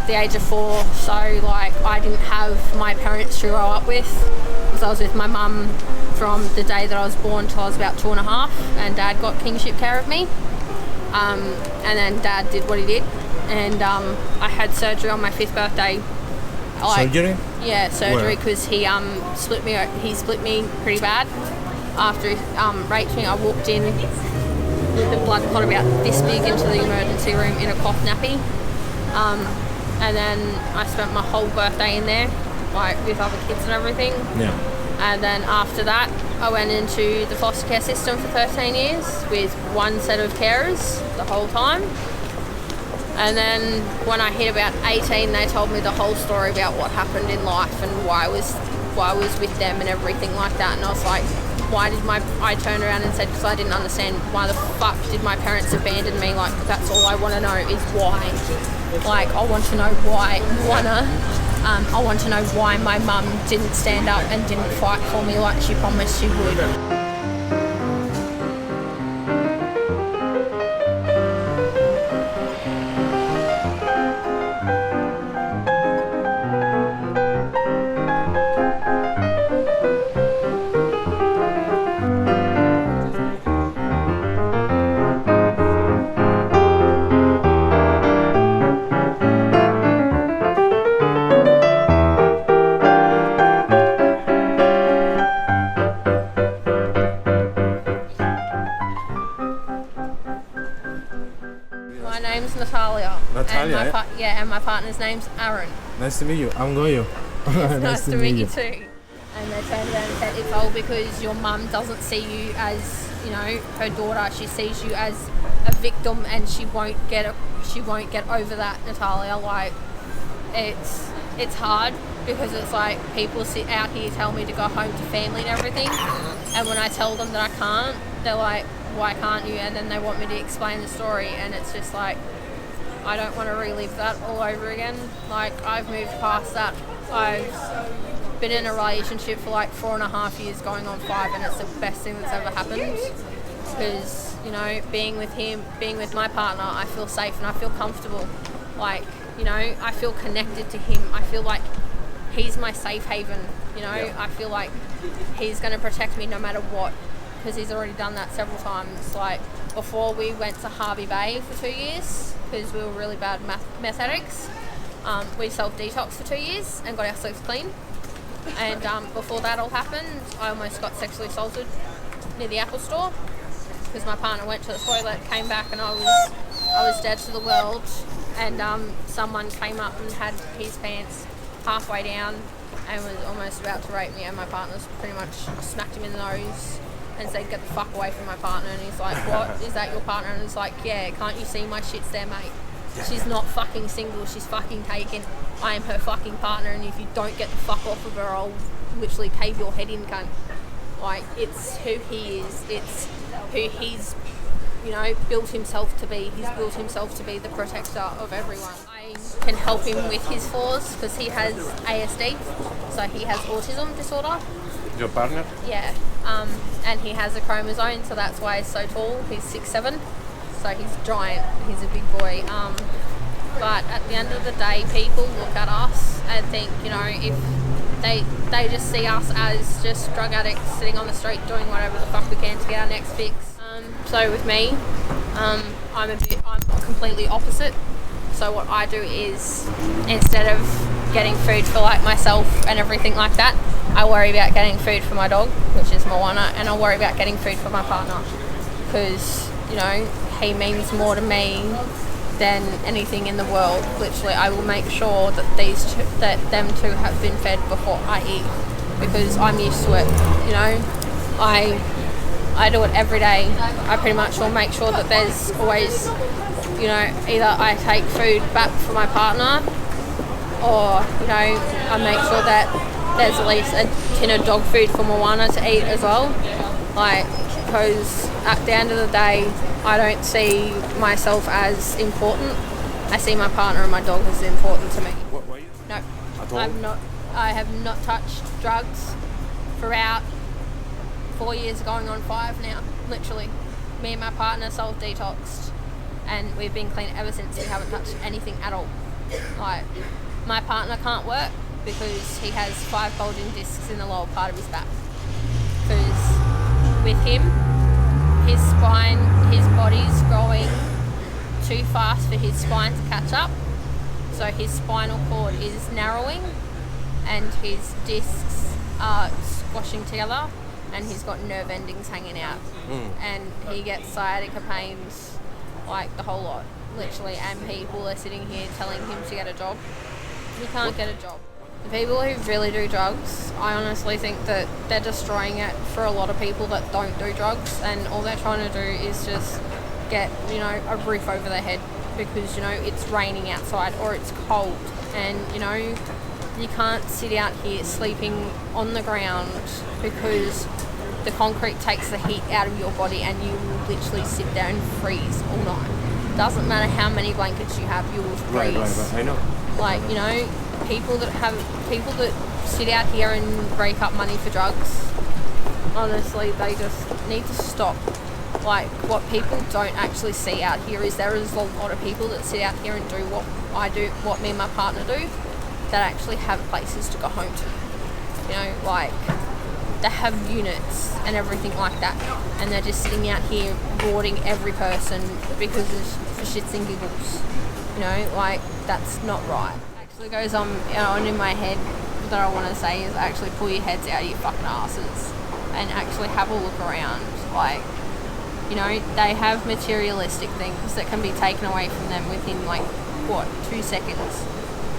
the age of 4, so like I didn't have my parents to grow up with, because I was with my mum from the day that I was born till I was about 2.5, and Dad got kingship care of me. And then Dad did what he did, and I had surgery on my 5th birthday. Surgery? Yeah, surgery, because he split me pretty bad. After he raped me, I walked in with the blood clot about this big into the emergency room in a cloth nappy. And then I spent my whole birthday in there, like with other kids and everything. Yeah. And then after that, I went into the foster care system for 13 years with one set of carers the whole time. And then when I hit about 18, they told me the whole story about what happened in life and why I was with them and everything like that. And I was like, I turned around and said, because I didn't understand, why the fuck did my parents abandon me? Like, that's all I want to know is why. Like, I want to know why. I want to know why my mum didn't stand up and didn't fight for me like she promised she would. My name's Natalia. Natalia, and my partner's name's Aaron. Nice to meet you. I'm Goyo. Nice to meet you too. And they turned around and said, it's all because your mum doesn't see you as, her daughter. She sees you as a victim, and she won't get over that, Natalia. Like, it's hard, because it's like people sit out here tell me to go home to family and everything, and when I tell them that I can't, they're like, why can't you? And then they want me to explain the story, and it's just like, I don't want to relive that all over again. Like, I've moved past that. I've been in a relationship for like 4.5 years, going on 5, and it's the best thing that's ever happened, because being with him, being with my partner, I feel safe and I feel comfortable. Like, I feel connected to him. I feel like he's my safe haven. I feel like he's going to protect me no matter what, because he's already done that several times. Like, before, we went to Harvey Bay for 2 years because we were really bad meth addicts. We self-detoxed for 2 years and got ourselves clean. And before that all happened, I almost got sexually assaulted near the Apple store, because my partner went to the toilet, came back, and I was dead to the world. And someone came up and had his pants halfway down and was almost about to rape me, and my partner's pretty much smacked him in the nose and said, get the fuck away from my partner. And he's like, what, is that your partner? And it's like, yeah, can't you see my shit's there, mate? She's not fucking single, she's fucking taken. I am her fucking partner, and if you don't get the fuck off of her, I'll literally cave your head in, cunt. Like, it's who he is, it's who he's built himself to be. He's built himself to be the protector of everyone. I can help him with his flaws, because he has ASD, so he has autism disorder. Your partner? Yeah, and he has a chromosome, so that's why he's so tall. He's 6'7", so he's giant. He's a big boy. But at the end of the day, people look at us and think, if they just see us as just drug addicts sitting on the street doing whatever the fuck we can to get our next fix. So with me, I'm completely opposite. So what I do is, instead of getting food for like myself and everything like that, I worry about getting food for my dog, which is Moana, and I worry about getting food for my partner, because he means more to me than anything in the world. Literally, I will make sure that them two have been fed before I eat, because I'm used to it. I do it every day. I pretty much will make sure that there's always, either I take food back for my partner, or, I make sure that there's at least a tin of dog food for Moana to eat as well. Like, because at the end of the day, I don't see myself as important. I see my partner and my dog as important to me. What were you? No, At all? I have not touched drugs throughout 4 years, going on 5 now, literally. Me and my partner self-detoxed, and we've been clean ever since. We haven't touched anything at all. Like, my partner can't work because he has 5 bulging discs in the lower part of his back. Because with him, his spine, his body's growing too fast for his spine to catch up. So his spinal cord is narrowing and his discs are squashing together and he's got nerve endings hanging out. And he gets sciatica pains, like the whole lot, literally. And people are sitting here telling him to get a job. He can't get a job. The people who really do drugs, I honestly think that they're destroying it for a lot of people that don't do drugs, and all they're trying to do is just get, you know, a roof over their head because, you know, it's raining outside or it's cold, and, you know, you can't sit out here sleeping on the ground because the concrete takes the heat out of your body and you will literally sit there and freeze all night. Doesn't matter how many blankets you have, you will freeze. Right. I know. Like, you know, people that sit out here and rake up money for drugs, honestly, they just need to stop. Like, what people don't actually see out here is there is a lot of people that sit out here and do what I do, what me and my partner do, that actually have places to go home to. You know, like, they have units and everything like that, and they're just sitting out here rewarding every person because for shits and giggles. You know, like, that's not right. Actually goes on in my head that I want to say is actually pull your heads out of your fucking asses and actually have a look around. Like, you know, they have materialistic things that can be taken away from them within, like, 2 seconds.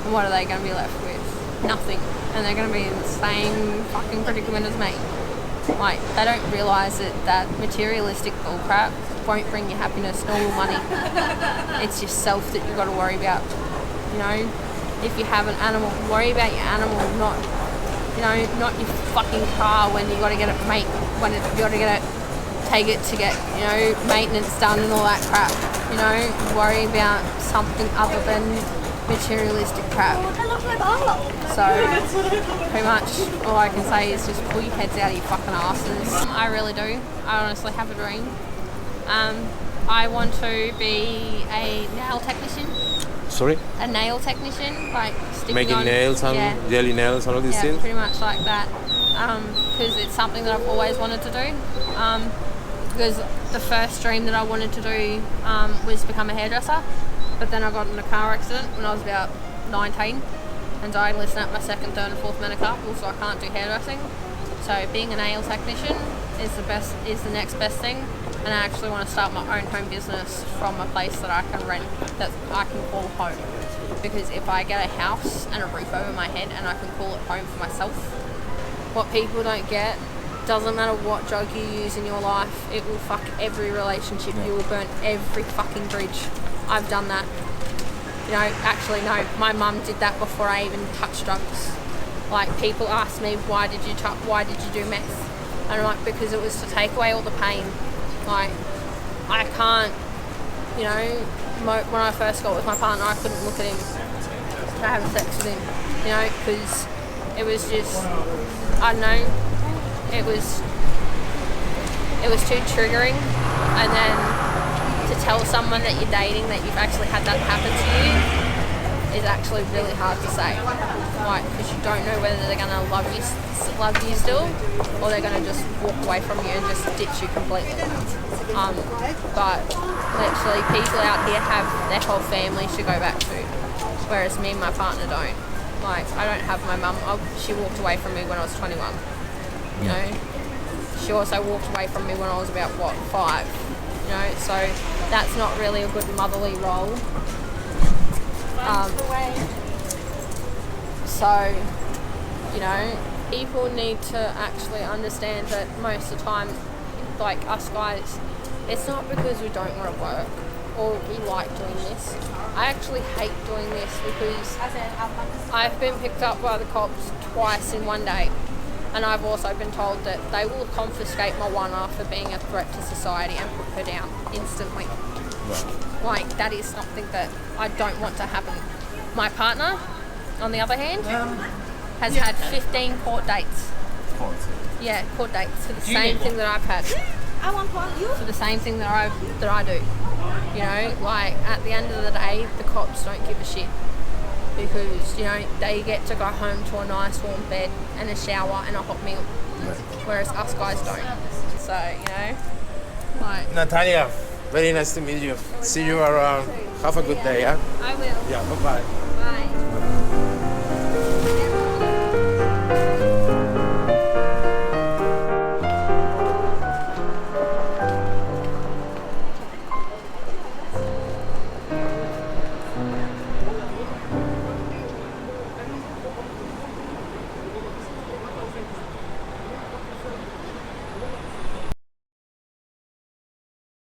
And what are they going to be left with? Nothing. And they're going to be in the same fucking predicament as me. Like, they don't realise that materialistic bullcrap won't bring you happiness nor money. It's yourself that you've got to worry about. You know, if you have an animal, worry about your animal, not your fucking car when you got to get it when you got to get it, take it to get, you know, maintenance done and all that crap. You know, worry about something other than materialistic crap. So pretty much all I can say is just pull your heads out of your fucking asses. I really do. I honestly have a dream. I want to be a nail technician. Sorry? A nail technician, like sticking making on, nails and jelly nails and all these things? Yeah, pretty much like that. Because it's something that I've always wanted to do. Because the first dream that I wanted to do was become a hairdresser. But then I got in a car accident when I was about 19 and died and snapped my second, third and fourth metacarpal, so I can't do hairdressing. So being a nail technician is the next best thing, and I actually want to start my own home business from a place that I can rent, that I can call home. Because if I get a house and a roof over my head and I can call it home for myself, what people don't get, doesn't matter what drug you use in your life, it will fuck every relationship. You will burn every fucking bridge. I've done that. You know, actually no, my mum did that before I even touched drugs. Like, people ask me, why did you do meth? And I'm like, because it was to take away all the pain. Like, I can't, you know, when I first got with my partner, I couldn't look at him to have sex with him, you know, because it was just, I don't know, it was too triggering. And then to tell someone that you're dating that you've actually had that happen to you is actually really hard to say, like, because you don't know whether they're going to love you still, or they're going to just walk away from you and just ditch you completely. But literally, people out here have their whole family to go back to, whereas me and my partner don't. Like, I don't have my mum. She walked away from me when I was 21. You know, she also walked away from me when I was about 5. You know, so that's not really a good motherly role. So, you know, people need to actually understand that most of the time, like us guys, it's not because we don't want to work or we like doing this. I actually hate doing this because I've been picked up by the cops twice in one day. And I've also been told that they will confiscate my one for being a threat to society and put her down instantly. Right. Like, that is something that I don't want to happen. My partner, on the other hand, has had 15 court dates. Yeah, court dates for the same thing that I've had. For the same thing that I do. You know, like, at the end of the day, the cops don't give a shit. because, you know, they get to go home to a nice warm bed and a shower and a hot meal, whereas us guys don't. So, you know, like... Natalia, very nice to meet you. See you around. Have a good day, yeah? I will. Yeah, bye-bye. Bye.